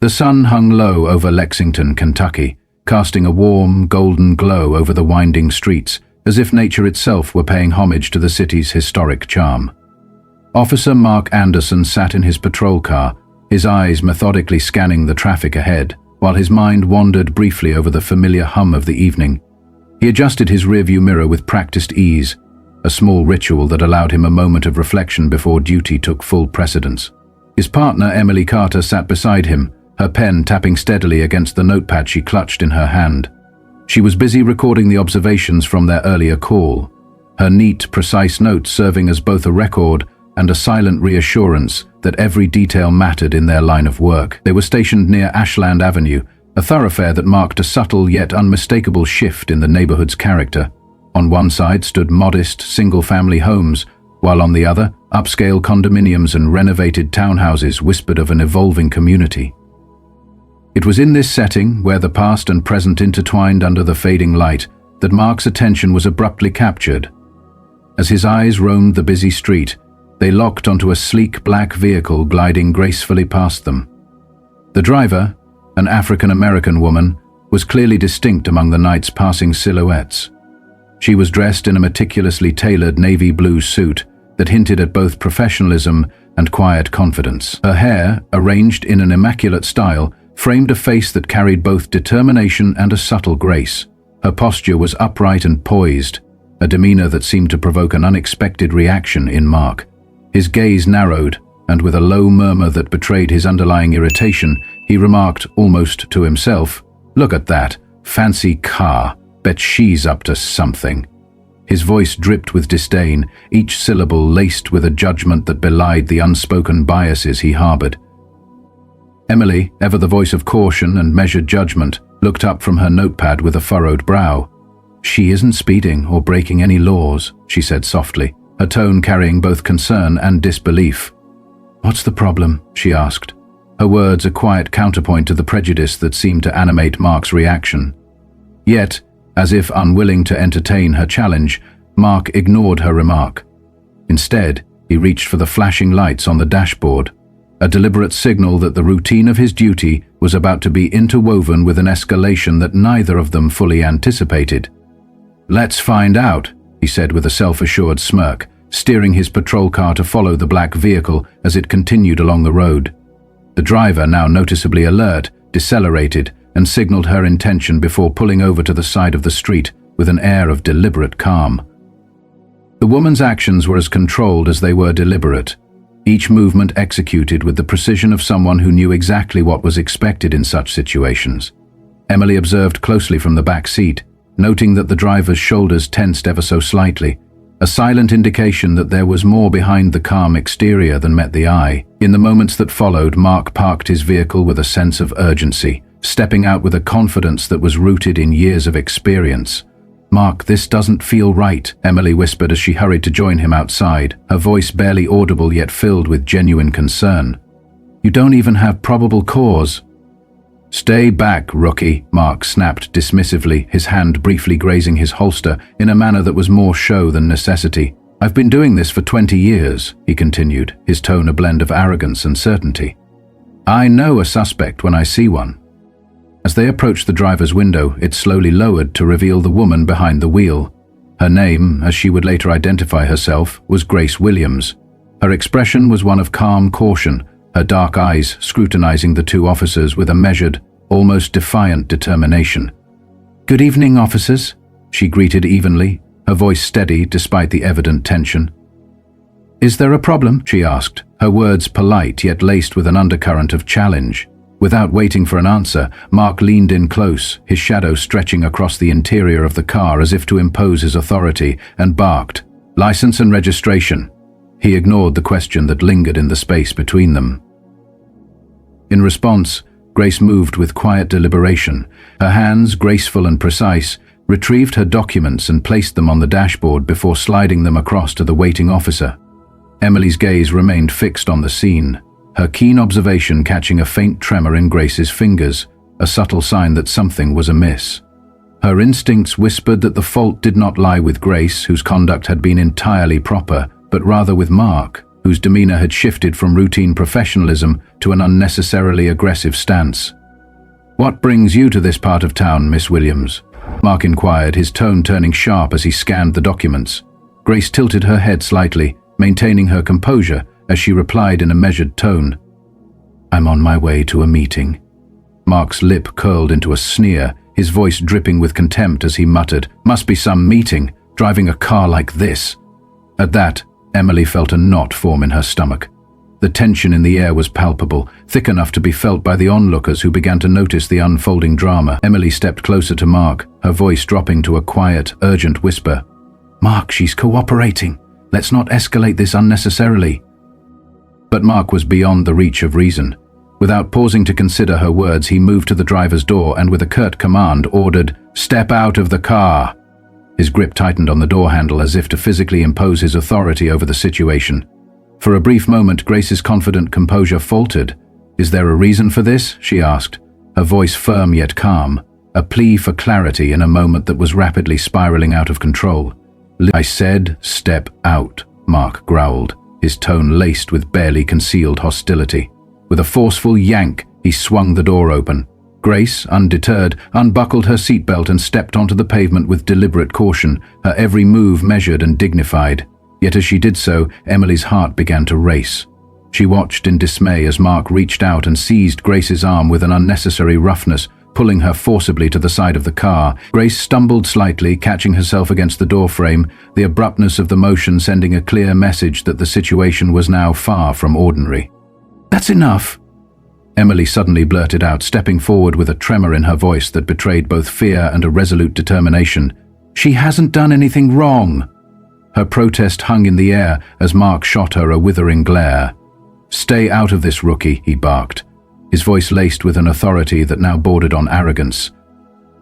The sun hung low over Lexington, Kentucky, casting a warm, golden glow over the winding streets, as if nature itself were paying homage to the city's historic charm. Officer Mark Anderson sat in his patrol car, his eyes methodically scanning the traffic ahead, while his mind wandered briefly over the familiar hum of the evening. He adjusted his rearview mirror with practiced ease, a small ritual that allowed him a moment of reflection before duty took full precedence. His partner, Emily Carter, sat beside him, her pen tapping steadily against the notepad she clutched in her hand. She was busy recording the observations from their earlier call, her neat, precise notes serving as both a record and a silent reassurance that every detail mattered in their line of work. They were stationed near Ashland Avenue, a thoroughfare that marked a subtle yet unmistakable shift in the neighborhood's character. On one side stood modest, single-family homes, while on the other, upscale condominiums and renovated townhouses whispered of an evolving community. It was in this setting, where the past and present intertwined under the fading light, that Mark's attention was abruptly captured. As his eyes roamed the busy street, they locked onto a sleek black vehicle gliding gracefully past them. The driver, an African-American woman, was clearly distinct among the night's passing silhouettes. She was dressed in a meticulously tailored navy blue suit that hinted at both professionalism and quiet confidence. Her hair, arranged in an immaculate style, framed a face that carried both determination and a subtle grace. Her posture was upright and poised, a demeanor that seemed to provoke an unexpected reaction in Mark. His gaze narrowed, and with a low murmur that betrayed his underlying irritation, he remarked, almost to himself, "Look at that, fancy car, bet she's up to something." His voice dripped with disdain, each syllable laced with a judgment that belied the unspoken biases he harbored. Emily, ever the voice of caution and measured judgment, looked up from her notepad with a furrowed brow. "She isn't speeding or breaking any laws," she said softly, her tone carrying both concern and disbelief. "What's the problem?" she asked, her words a quiet counterpoint to the prejudice that seemed to animate Mark's reaction. Yet, as if unwilling to entertain her challenge, Mark ignored her remark. Instead, he reached for the flashing lights on the dashboard, a deliberate signal that the routine of his duty was about to be interwoven with an escalation that neither of them fully anticipated. "Let's find out," he said with a self-assured smirk, steering his patrol car to follow the black vehicle as it continued along the road. The driver, now noticeably alert, decelerated and signaled her intention before pulling over to the side of the street with an air of deliberate calm. The woman's actions were as controlled as they were deliberate, each movement executed with the precision of someone who knew exactly what was expected in such situations. Emily observed closely from the back seat, noting that the driver's shoulders tensed ever so slightly, a silent indication that there was more behind the calm exterior than met the eye. In the moments that followed, Mark parked his vehicle with a sense of urgency, stepping out with a confidence that was rooted in years of experience. "Mark, this doesn't feel right," Emily whispered as she hurried to join him outside, her voice barely audible yet filled with genuine concern. "You don't even have probable cause." "Stay back, rookie," Mark snapped dismissively, his hand briefly grazing his holster in a manner that was more show than necessity. "I've been doing this for 20 years, he continued, his tone a blend of arrogance and certainty. "I know a suspect when I see one." As they approached the driver's window, it slowly lowered to reveal the woman behind the wheel. Her name, as she would later identify herself, was Grace Williams. Her expression was one of calm caution, her dark eyes scrutinizing the two officers with a measured, almost defiant determination. "Good evening, officers," she greeted evenly, her voice steady despite the evident tension. "Is there a problem?" she asked, her words polite yet laced with an undercurrent of challenge. Without waiting for an answer, Mark leaned in close, his shadow stretching across the interior of the car as if to impose his authority, and barked, "License and registration." He ignored the question that lingered in the space between them. In response, Grace moved with quiet deliberation. Her hands, graceful and precise, retrieved her documents and placed them on the dashboard before sliding them across to the waiting officer. Emily's gaze remained fixed on the scene, her keen observation catching a faint tremor in Grace's fingers, a subtle sign that something was amiss. Her instincts whispered that the fault did not lie with Grace, whose conduct had been entirely proper, but rather with Mark. whose demeanor had shifted from routine professionalism to an unnecessarily aggressive stance. "What brings you to this part of town, Miss Williams?" Mark inquired, his tone turning sharp as he scanned the documents. Grace tilted her head slightly, maintaining her composure as she replied in a measured tone. "I'm on my way to a meeting." Mark's lip curled into a sneer, his voice dripping with contempt as he muttered, "Must be some meeting, driving a car like this." At that, Emily felt a knot form in her stomach. The tension in the air was palpable, thick enough to be felt by the onlookers who began to notice the unfolding drama. Emily stepped closer to Mark, her voice dropping to a quiet, urgent whisper. "Mark, she's cooperating. Let's not escalate this unnecessarily." But Mark was beyond the reach of reason. Without pausing to consider her words, he moved to the driver's door and with a curt command ordered, "Step out of the car." His grip tightened on the door handle as if to physically impose his authority over the situation. For a brief moment, Grace's confident composure faltered. "Is there a reason for this?" she asked, her voice firm yet calm, a plea for clarity in a moment that was rapidly spiraling out of control. "I said, step out," Mark growled, his tone laced with barely concealed hostility. With a forceful yank, he swung the door open. Grace, undeterred, unbuckled her seatbelt and stepped onto the pavement with deliberate caution, her every move measured and dignified. Yet as she did so, Emily's heart began to race. She watched in dismay as Mark reached out and seized Grace's arm with an unnecessary roughness, pulling her forcibly to the side of the car. Grace stumbled slightly, catching herself against the doorframe, the abruptness of the motion sending a clear message that the situation was now far from ordinary. "That's enough," Emily suddenly blurted out, stepping forward with a tremor in her voice that betrayed both fear and a resolute determination. "She hasn't done anything wrong." Her protest hung in the air as Mark shot her a withering glare. "Stay out of this, rookie," he barked, his voice laced with an authority that now bordered on arrogance.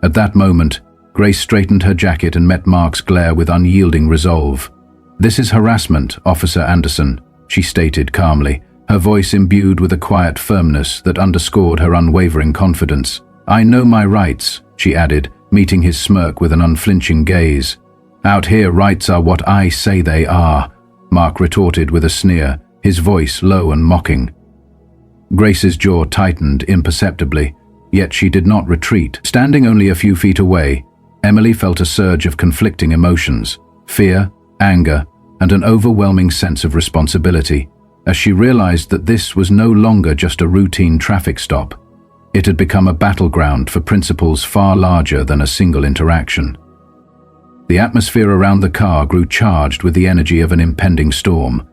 At that moment, Grace straightened her jacket and met Mark's glare with unyielding resolve. "This is harassment, Officer Anderson," she stated calmly, her voice imbued with a quiet firmness that underscored her unwavering confidence. "I know my rights," she added, meeting his smirk with an unflinching gaze. "Out here, rights are what I say they are," Mark retorted with a sneer, his voice low and mocking. Grace's jaw tightened imperceptibly, yet she did not retreat. Standing only a few feet away, Emily felt a surge of conflicting emotions, fear, anger, and an overwhelming sense of responsibility, as she realized that this was no longer just a routine traffic stop. It had become a battleground for principles far larger than a single interaction. The atmosphere around the car grew charged with the energy of an impending storm.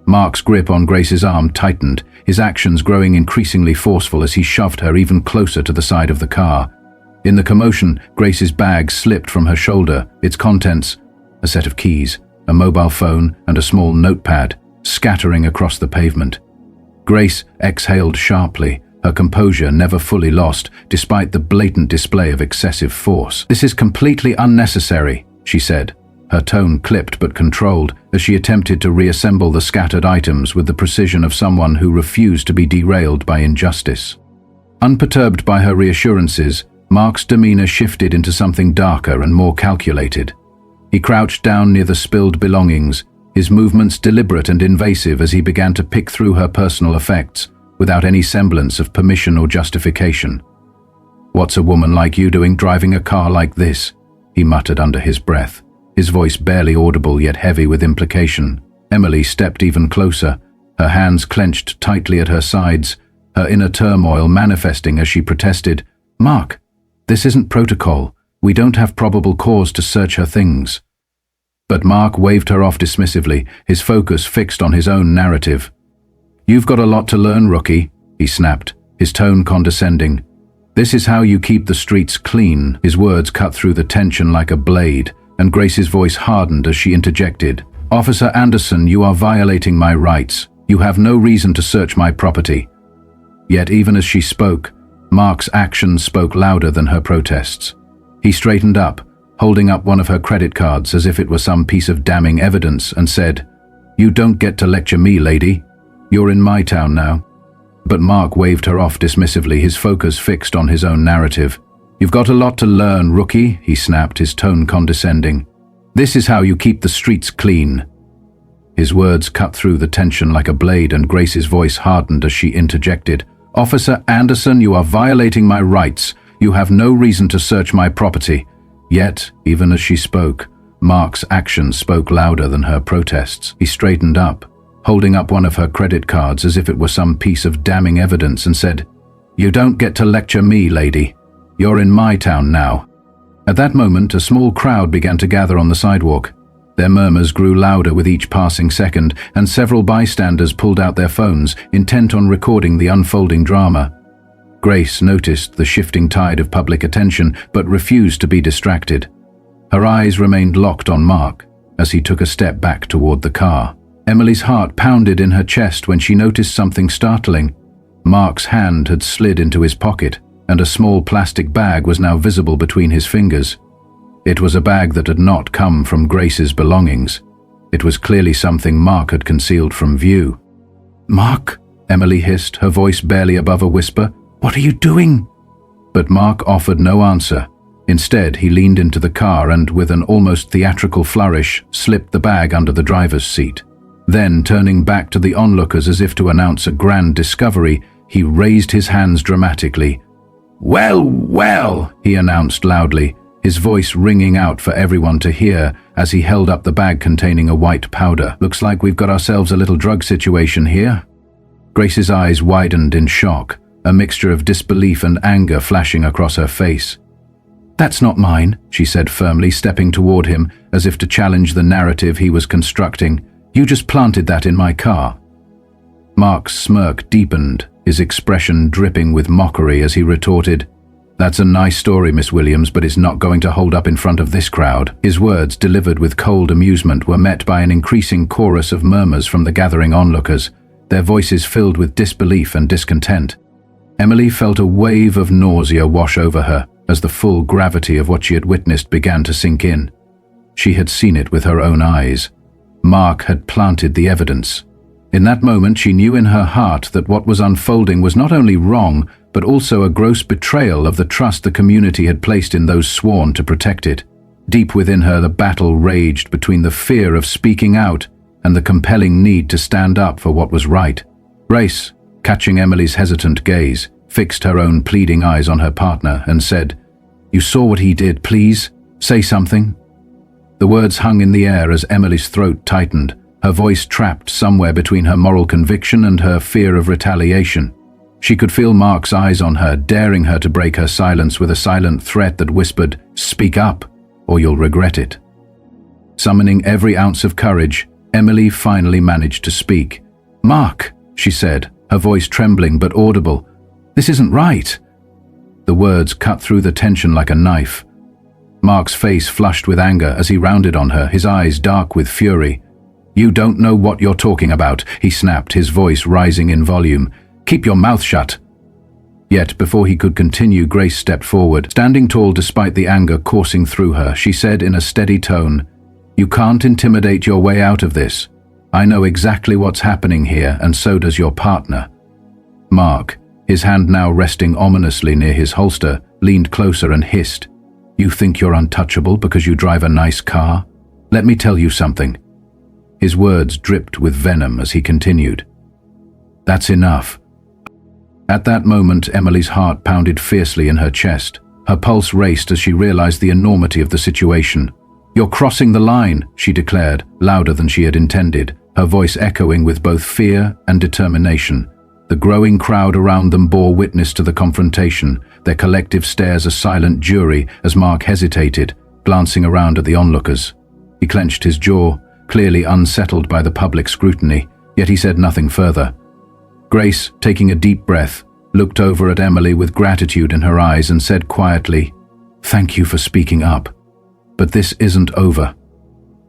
Mark's grip on Grace's arm tightened, his actions growing increasingly forceful as he shoved her even closer to the side of the car. In the commotion, Grace's bag slipped from her shoulder, its contents, a set of keys, a mobile phone, and a small notepad, scattering across the pavement. Grace exhaled sharply, her composure never fully lost, despite the blatant display of excessive force. "This is completely unnecessary," she said, her tone clipped but controlled as she attempted to reassemble the scattered items with the precision of someone who refused to be derailed by injustice. Unperturbed by her reassurances, Mark's demeanor shifted into something darker and more calculated. He crouched down near the spilled belongings, his movements deliberate and invasive as he began to pick through her personal effects, without any semblance of permission or justification. "What's a woman like you doing driving a car like this?" he muttered under his breath, his voice barely audible yet heavy with implication. Emily stepped even closer, her hands clenched tightly at her sides, her inner turmoil manifesting as she protested, "Mark, this isn't protocol. We don't have probable cause to search her things." But Mark waved her off dismissively, his focus fixed on his own narrative. "You've got a lot to learn, rookie," he snapped, his tone condescending. "This is how you keep the streets clean." His words cut through the tension like a blade, and Grace's voice hardened as she interjected. "Officer Anderson, you are violating my rights. You have no reason to search my property." Yet even as she spoke, Mark's actions spoke louder than her protests. He straightened up, holding up one of her credit cards as if it were some piece of damning evidence, and said, "You don't get to lecture me, lady. You're in my town now." But Mark waved her off dismissively, his focus fixed on his own narrative. "You've got a lot to learn, rookie," he snapped, his tone condescending. "This is how you keep the streets clean." His words cut through the tension like a blade, and Grace's voice hardened as she interjected. "Officer Anderson, you are violating my rights. You have no reason to search my property." Yet, even as she spoke, Mark's actions spoke louder than her protests. He straightened up, holding up one of her credit cards as if it were some piece of damning evidence, and said, "You don't get to lecture me, lady. You're in my town now." At that moment, a small crowd began to gather on the sidewalk. Their murmurs grew louder with each passing second, and several bystanders pulled out their phones, intent on recording the unfolding drama. Grace noticed the shifting tide of public attention, but refused to be distracted. Her eyes remained locked on Mark as he took a step back toward the car. Emily's heart pounded in her chest when she noticed something startling. Mark's hand had slid into his pocket, and a small plastic bag was now visible between his fingers. It was a bag that had not come from Grace's belongings. It was clearly something Mark had concealed from view. "Mark," Emily hissed, her voice barely above a whisper, "what are you doing?" But Mark offered no answer. Instead, he leaned into the car and, with an almost theatrical flourish, slipped the bag under the driver's seat. Then, turning back to the onlookers as if to announce a grand discovery, he raised his hands dramatically. "Well, well," he announced loudly, his voice ringing out for everyone to hear as he held up the bag containing a white powder. "Looks like we've got ourselves a little drug situation here." Grace's eyes widened in shock, a mixture of disbelief and anger flashing across her face. "That's not mine," she said firmly, stepping toward him as if to challenge the narrative he was constructing. "You just planted that in my car." Mark's smirk deepened, his expression dripping with mockery as he retorted, "That's a nice story, Miss Williams, but it's not going to hold up in front of this crowd." His words, delivered with cold amusement, were met by an increasing chorus of murmurs from the gathering onlookers, their voices filled with disbelief and discontent. Emily felt a wave of nausea wash over her as the full gravity of what she had witnessed began to sink in. She had seen it with her own eyes. Mark had planted the evidence. In that moment, she knew in her heart that what was unfolding was not only wrong, but also a gross betrayal of the trust the community had placed in those sworn to protect it. Deep within her, the battle raged between the fear of speaking out and the compelling need to stand up for what was right. Grace, catching Emily's hesitant gaze, fixed her own pleading eyes on her partner and said, "You saw what he did, please. Say something." The words hung in the air as Emily's throat tightened, her voice trapped somewhere between her moral conviction and her fear of retaliation. She could feel Mark's eyes on her, daring her to break her silence with a silent threat that whispered, "Speak up, or you'll regret it." Summoning every ounce of courage, Emily finally managed to speak. "Mark," she said, her voice trembling but audible, "this isn't right." The words cut through the tension like a knife. Mark's face flushed with anger as he rounded on her, his eyes dark with fury. "You don't know what you're talking about," he snapped, his voice rising in volume. "Keep your mouth shut." Yet before he could continue, Grace stepped forward. Standing tall despite the anger coursing through her, she said in a steady tone, "You can't intimidate your way out of this. I know exactly what's happening here, and so does your partner." Mark, his hand now resting ominously near his holster, leaned closer and hissed, "You think you're untouchable because you drive a nice car? Let me tell you something." His words dripped with venom as he continued, "That's enough." At that moment, Emily's heart pounded fiercely in her chest. Her pulse raced as she realized the enormity of the situation. "You're crossing the line," she declared, louder than she had intended, her voice echoing with both fear and determination. The growing crowd around them bore witness to the confrontation, their collective stares a silent jury as Mark hesitated, glancing around at the onlookers. He clenched his jaw, clearly unsettled by the public scrutiny, yet he said nothing further. Grace, taking a deep breath, looked over at Emily with gratitude in her eyes and said quietly, "Thank you for speaking up. But this isn't over."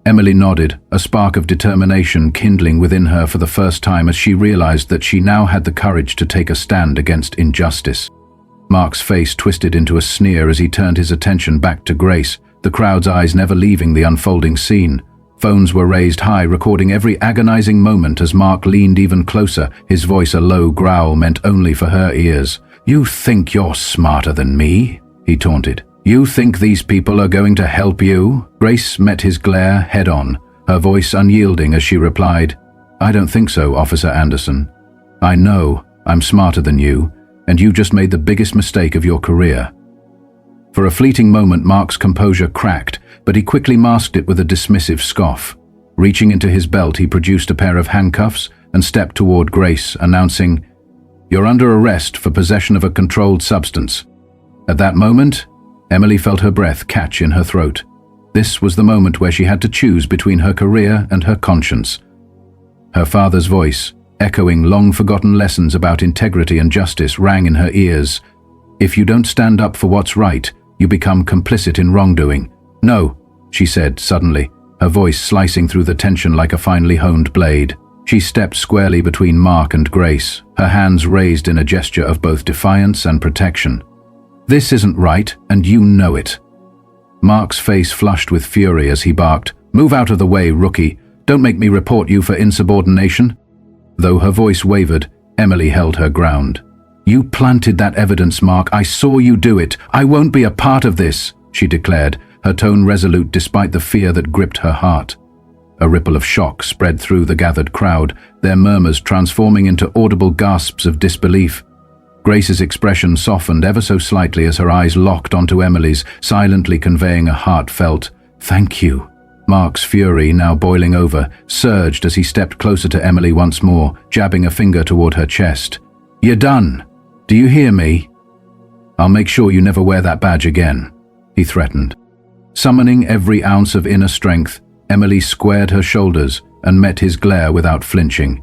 Emily nodded, a spark of determination kindling within her for the first time as she realized that she now had the courage to take a stand against injustice. Mark's face twisted into a sneer as he turned his attention back to Grace, the crowd's eyes never leaving the unfolding scene. Phones were raised high, recording every agonizing moment as Mark leaned even closer, his voice a low growl meant only for her ears. "You think you're smarter than me?" he taunted. "You think these people are going to help you?" Grace met his glare head-on, her voice unyielding as she replied, "I don't think so, Officer Anderson. I know I'm smarter than you, and you just made the biggest mistake of your career." For a fleeting moment, Mark's composure cracked, but he quickly masked it with a dismissive scoff. Reaching into his belt, he produced a pair of handcuffs and stepped toward Grace, announcing, "You're under arrest for possession of a controlled substance." At that moment, Emily felt her breath catch in her throat. This was the moment where she had to choose between her career and her conscience. Her father's voice, echoing long-forgotten lessons about integrity and justice, rang in her ears. "If you don't stand up for what's right, you become complicit in wrongdoing." "No," she said suddenly, her voice slicing through the tension like a finely honed blade. She stepped squarely between Mark and Grace, her hands raised in a gesture of both defiance and protection. "This isn't right, and you know it." Mark's face flushed with fury as he barked, "Move out of the way, rookie. Don't make me report you for insubordination." Though her voice wavered, Emily held her ground. "You planted that evidence, Mark. I saw you do it. I won't be a part of this," she declared, her tone resolute despite the fear that gripped her heart. A ripple of shock spread through the gathered crowd, their murmurs transforming into audible gasps of disbelief. Grace's expression softened ever so slightly as her eyes locked onto Emily's, silently conveying a heartfelt, "Thank you." Mark's fury, now boiling over, surged as he stepped closer to Emily once more, jabbing a finger toward her chest. "You're done. Do you hear me? I'll make sure you never wear that badge again," he threatened. Summoning every ounce of inner strength, Emily squared her shoulders and met his glare without flinching.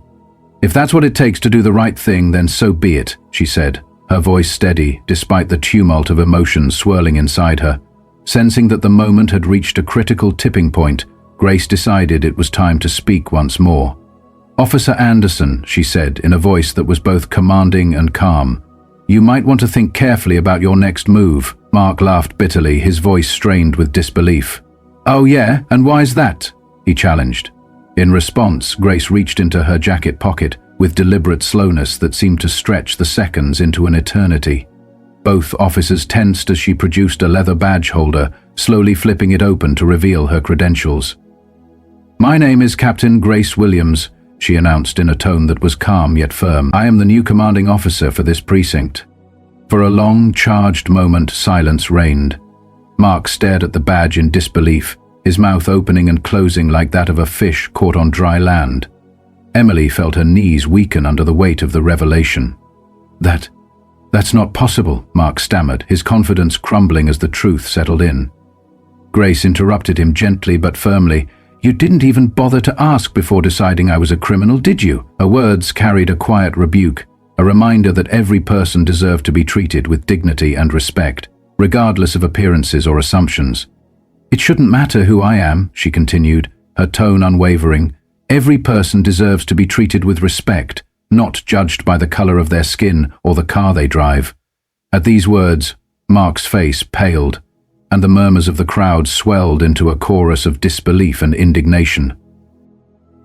"If that's what it takes to do the right thing, then so be it," she said, her voice steady despite the tumult of emotions swirling inside her. Sensing that the moment had reached a critical tipping point, Grace decided it was time to speak once more. "Officer Anderson," she said in a voice that was both commanding and calm, "you might want to think carefully about your next move." Mark laughed bitterly, his voice strained with disbelief. "Oh yeah, and why's that?" he challenged. In response, Grace reached into her jacket pocket with deliberate slowness that seemed to stretch the seconds into an eternity. Both officers tensed as she produced a leather badge holder, slowly flipping it open to reveal her credentials. "My name is Captain Grace Williams," she announced in a tone that was calm yet firm. "I am the new commanding officer for this precinct." For a long, charged moment, silence reigned. Mark stared at the badge in disbelief, his mouth opening and closing like that of a fish caught on dry land. Emily felt her knees weaken under the weight of the revelation. That's not possible," Mark stammered, his confidence crumbling as the truth settled in. Grace interrupted him gently but firmly. "You didn't even bother to ask before deciding I was a criminal, did you?" Her words carried a quiet rebuke, a reminder that every person deserved to be treated with dignity and respect, regardless of appearances or assumptions. "It shouldn't matter who I am," she continued, her tone unwavering. "Every person deserves to be treated with respect, not judged by the color of their skin or the car they drive." At these words, Mark's face paled, and the murmurs of the crowd swelled into a chorus of disbelief and indignation.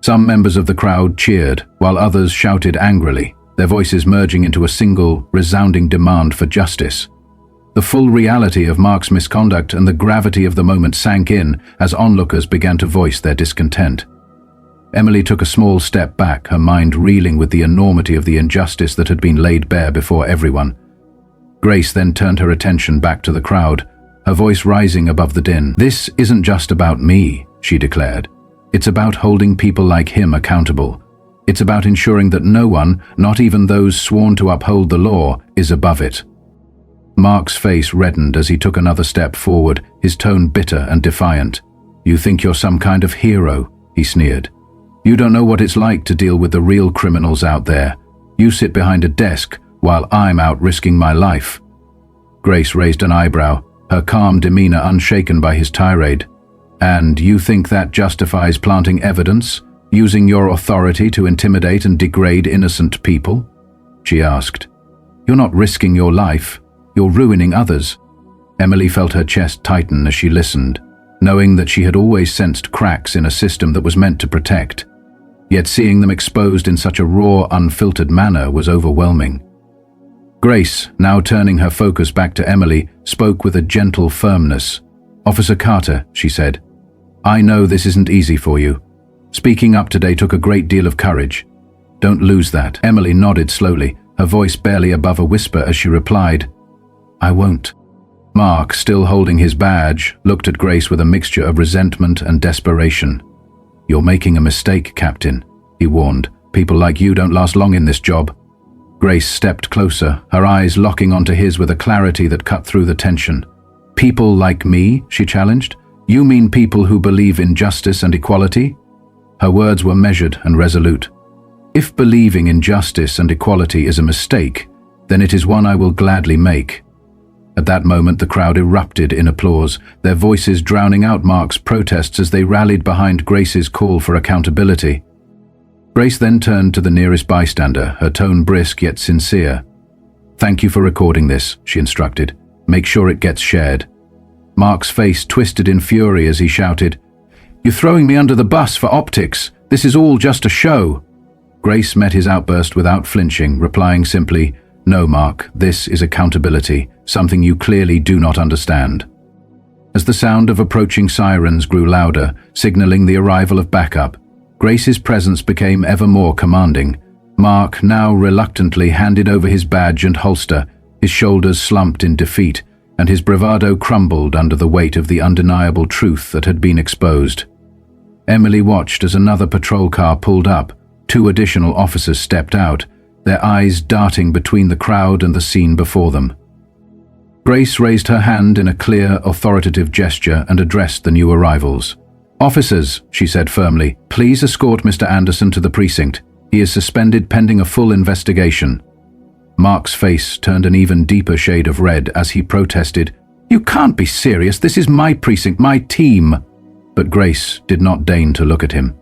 Some members of the crowd cheered, while others shouted angrily, their voices merging into a single, resounding demand for justice. The full reality of Mark's misconduct and the gravity of the moment sank in as onlookers began to voice their discontent. Emily took a small step back, her mind reeling with the enormity of the injustice that had been laid bare before everyone. Grace then turned her attention back to the crowd, her voice rising above the din. "This isn't just about me," she declared. "It's about holding people like him accountable. It's about ensuring that no one, not even those sworn to uphold the law, is above it." Mark's face reddened as he took another step forward, his tone bitter and defiant. "You think you're some kind of hero," he sneered. "You don't know what it's like to deal with the real criminals out there. You sit behind a desk while I'm out risking my life." Grace raised an eyebrow, her calm demeanor unshaken by his tirade. "And you think that justifies planting evidence, using your authority to intimidate and degrade innocent people?" she asked. "You're not risking your life, you're ruining others." Emily felt her chest tighten as she listened, knowing that she had always sensed cracks in a system that was meant to protect. Yet seeing them exposed in such a raw, unfiltered manner was overwhelming. Grace, now turning her focus back to Emily, spoke with a gentle firmness. "Officer Carter," she said, "I know this isn't easy for you, Speaking up today took a great deal of courage. Don't lose that. Emily nodded slowly, her voice barely above a whisper as she replied, I won't. Mark, still holding his badge, looked at Grace with a mixture of resentment and desperation. You're making a mistake, Captain, he warned. People like you don't last long in this job. Grace stepped closer, her eyes locking onto his with a clarity that cut through the tension. People like me, she challenged. You mean people who believe in justice and equality? Her words were measured and resolute. If believing in justice and equality is a mistake, then it is one I will gladly make. At that moment the crowd erupted in applause, their voices drowning out Mark's protests as they rallied behind Grace's call for accountability. Grace then turned to the nearest bystander, her tone brisk yet sincere. Thank you for recording this, she instructed. Make sure it gets shared. Mark's face twisted in fury as he shouted, You're throwing me under the bus for optics. This is all just a show. Grace met his outburst without flinching, replying simply, No, Mark, this is accountability, something you clearly do not understand. As the sound of approaching sirens grew louder, signaling the arrival of backup, Grace's presence became ever more commanding. Mark now reluctantly handed over his badge and holster, his shoulders slumped in defeat, and his bravado crumbled under the weight of the undeniable truth that had been exposed. Emily watched as another patrol car pulled up. 2 additional officers stepped out, their eyes darting between the crowd and the scene before them. Grace raised her hand in a clear, authoritative gesture and addressed the new arrivals. Officers, she said firmly, please escort Mr. Anderson to the precinct. He is suspended pending a full investigation. Mark's face turned an even deeper shade of red as he protested, You can't be serious, this is my precinct, my team. But Grace did not deign to look at him.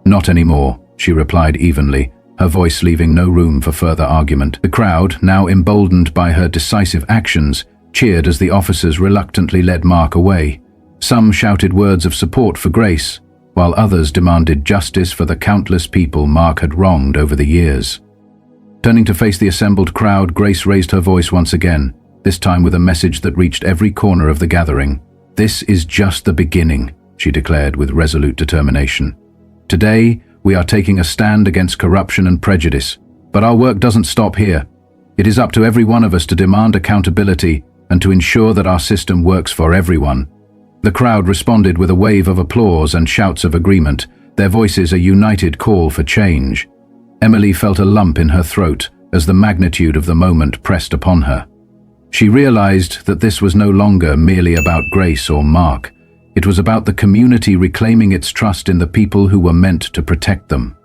Not anymore, she replied evenly, her voice leaving no room for further argument. The crowd, now emboldened by her decisive actions, cheered as the officers reluctantly led Mark away. Some shouted words of support for Grace, while others demanded justice for the countless people Mark had wronged over the years. Turning to face the assembled crowd, Grace raised her voice once again, this time with a message that reached every corner of the gathering. This is just the beginning, she declared with resolute determination. Today, we are taking a stand against corruption and prejudice, but our work doesn't stop here. It is up to every one of us to demand accountability and to ensure that our system works for everyone. The crowd responded with a wave of applause and shouts of agreement, their voices a united call for change. Emily felt a lump in her throat as the magnitude of the moment pressed upon her. She realized that this was no longer merely about Grace or Mark. It was about the community reclaiming its trust in the people who were meant to protect them.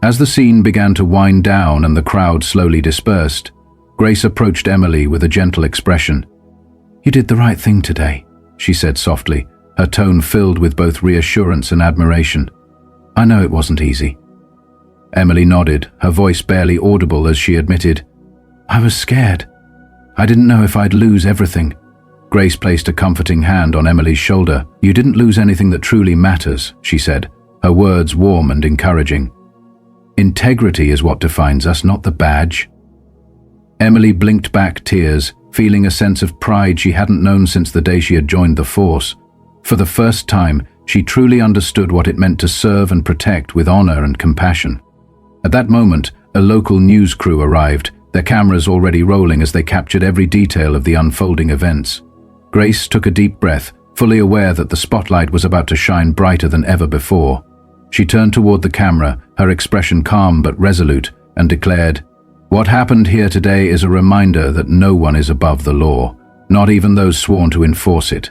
As the scene began to wind down and the crowd slowly dispersed, Grace approached Emily with a gentle expression. You did the right thing today, she said softly, her tone filled with both reassurance and admiration. I know it wasn't easy. Emily nodded, her voice barely audible as she admitted, I was scared. I didn't know if I'd lose everything. Grace placed a comforting hand on Emily's shoulder. You didn't lose anything that truly matters, she said, her words warm and encouraging. Integrity is what defines us, not the badge. Emily blinked back tears, feeling a sense of pride she hadn't known since the day she had joined the force. For the first time, she truly understood what it meant to serve and protect with honor and compassion. At that moment, a local news crew arrived, their cameras already rolling as they captured every detail of the unfolding events. Grace took a deep breath, fully aware that the spotlight was about to shine brighter than ever before. She turned toward the camera, her expression calm but resolute, and declared, What happened here today is a reminder that no one is above the law, not even those sworn to enforce it.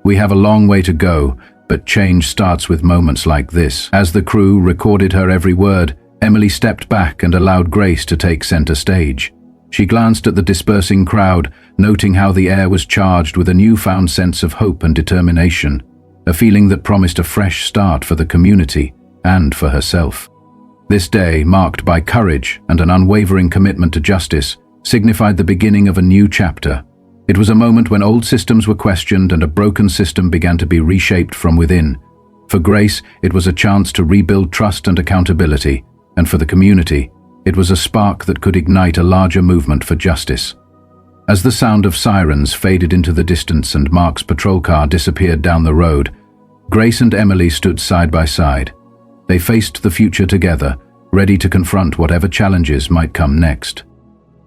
We have a long way to go, but change starts with moments like this. As the crew recorded her every word, Emily stepped back and allowed Grace to take center stage. She glanced at the dispersing crowd, noting how the air was charged with a newfound sense of hope and determination, a feeling that promised a fresh start for the community and for herself. This day, marked by courage and an unwavering commitment to justice, signified the beginning of a new chapter. It was a moment when old systems were questioned and a broken system began to be reshaped from within. For Grace, it was a chance to rebuild trust and accountability, and for the community, it was a spark that could ignite a larger movement for justice. As the sound of sirens faded into the distance and Mark's patrol car disappeared down the road, Grace and Emily stood side by side, They faced the future together, ready to confront whatever challenges might come next.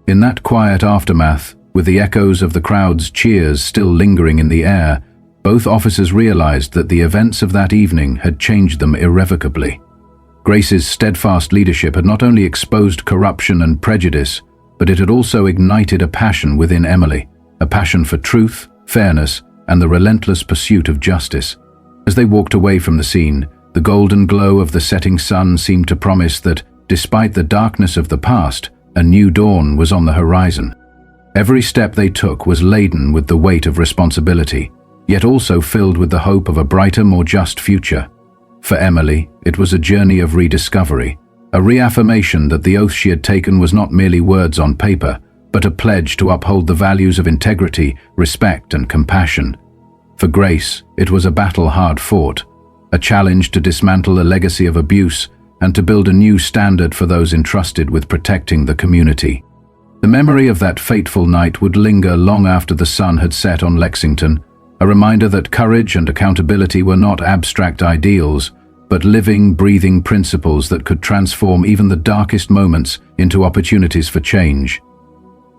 In that quiet aftermath, with the echoes of the crowd's cheers still lingering in the air, both officers realized that the events of that evening had changed them irrevocably. Grace's steadfast leadership had not only exposed corruption and prejudice, but it had also ignited a passion within Emily, a passion for truth, fairness, and the relentless pursuit of justice. As they walked away from the scene, the golden glow of the setting sun seemed to promise that, despite the darkness of the past, a new dawn was on the horizon. Every step they took was laden with the weight of responsibility, yet also filled with the hope of a brighter, more just future. For Emily, it was a journey of rediscovery, a reaffirmation that the oath she had taken was not merely words on paper, but a pledge to uphold the values of integrity, respect, and compassion. For Grace, it was a battle hard fought, a challenge to dismantle a legacy of abuse and to build a new standard for those entrusted with protecting the community. The memory of that fateful night would linger long after the sun had set on Lexington, a reminder that courage and accountability were not abstract ideals, but living, breathing principles that could transform even the darkest moments into opportunities for change.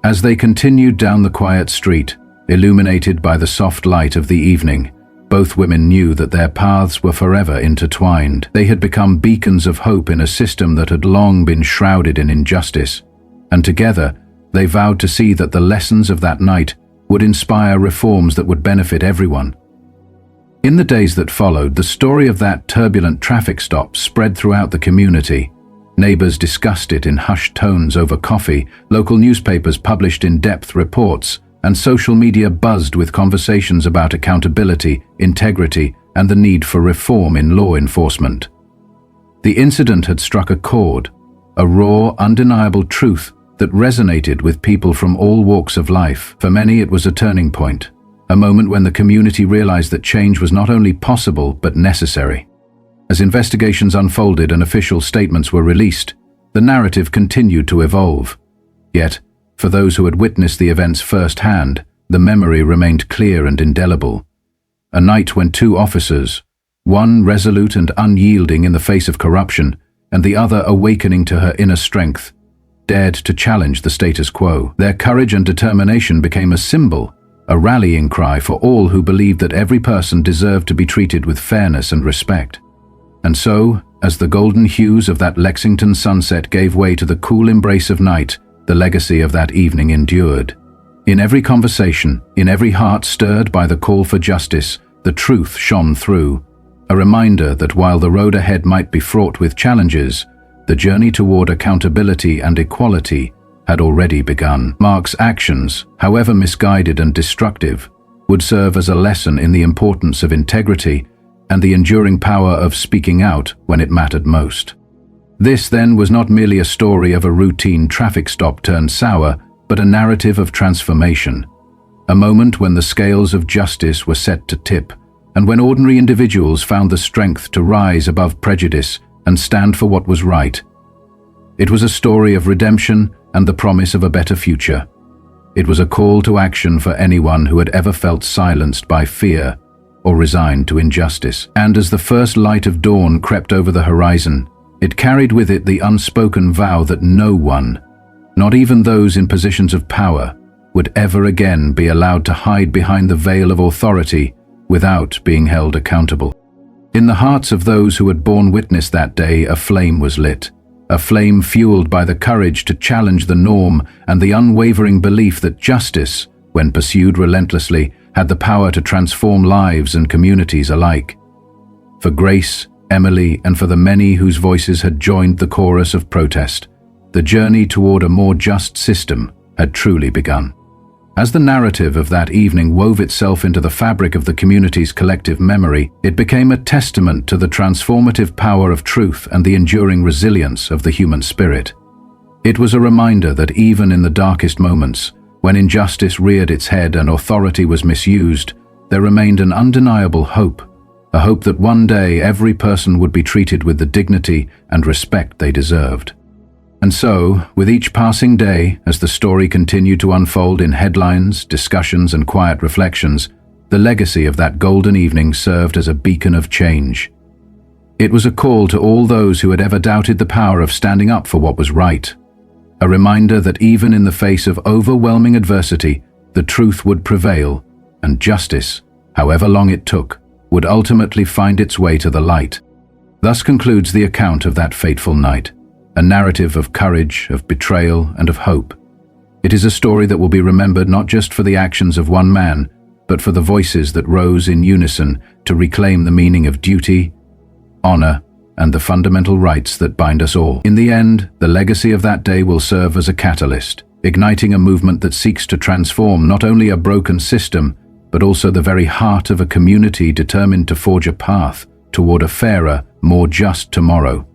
As they continued down the quiet street, illuminated by the soft light of the evening, both women knew that their paths were forever intertwined. They had become beacons of hope in a system that had long been shrouded in injustice, and together they vowed to see that the lessons of that night would inspire reforms that would benefit everyone. In the days that followed, the story of that turbulent traffic stop spread throughout the community. Neighbors discussed it in hushed tones over coffee, local newspapers published in-depth reports, and social media buzzed with conversations about accountability, integrity, and the need for reform in law enforcement. The incident had struck a chord, a raw, undeniable truth that resonated with people from all walks of life. For many, it was a turning point, a moment when the community realized that change was not only possible but necessary. As investigations unfolded and official statements were released, the narrative continued to evolve. Yet, for those who had witnessed the events firsthand, the memory remained clear and indelible. A night when two officers, one resolute and unyielding in the face of corruption, and the other awakening to her inner strength, dared to challenge the status quo. Their courage and determination became a symbol, a rallying cry for all who believed that every person deserved to be treated with fairness and respect. And so, as the golden hues of that Lexington sunset gave way to the cool embrace of night, the legacy of that evening endured. In every conversation, in every heart stirred by the call for justice, the truth shone through, a reminder that while the road ahead might be fraught with challenges, the journey toward accountability and equality had already begun. Mark's actions, however misguided and destructive, would serve as a lesson in the importance of integrity and the enduring power of speaking out when it mattered most. This, then, was not merely a story of a routine traffic stop turned sour, but a narrative of transformation, a moment when the scales of justice were set to tip, and when ordinary individuals found the strength to rise above prejudice and stand for what was right. It was a story of redemption and the promise of a better future. It was a call to action for anyone who had ever felt silenced by fear or resigned to injustice. And as the first light of dawn crept over the horizon, it carried with it the unspoken vow that no one, not even those in positions of power, would ever again be allowed to hide behind the veil of authority without being held accountable. In the hearts of those who had borne witness that day, a flame was lit, a flame fueled by the courage to challenge the norm and the unwavering belief that justice, when pursued relentlessly, had the power to transform lives and communities alike. For Grace, Emily, and for the many whose voices had joined the chorus of protest, the journey toward a more just system had truly begun. As the narrative of that evening wove itself into the fabric of the community's collective memory, it became a testament to the transformative power of truth and the enduring resilience of the human spirit. It was a reminder that even in the darkest moments, when injustice reared its head and authority was misused, there remained an undeniable hope, a hope that one day every person would be treated with the dignity and respect they deserved. And so, with each passing day, as the story continued to unfold in headlines, discussions, and quiet reflections, the legacy of that golden evening served as a beacon of change. It was a call to all those who had ever doubted the power of standing up for what was right. A reminder that even in the face of overwhelming adversity, the truth would prevail, and justice, however long it took, would ultimately find its way to the light. Thus concludes the account of that fateful night, a narrative of courage, of betrayal, and of hope. It is a story that will be remembered not just for the actions of one man, but for the voices that rose in unison to reclaim the meaning of duty, honor, and the fundamental rights that bind us all. In the end, the legacy of that day will serve as a catalyst, igniting a movement that seeks to transform not only a broken system, but also the very heart of a community determined to forge a path toward a fairer, more just tomorrow.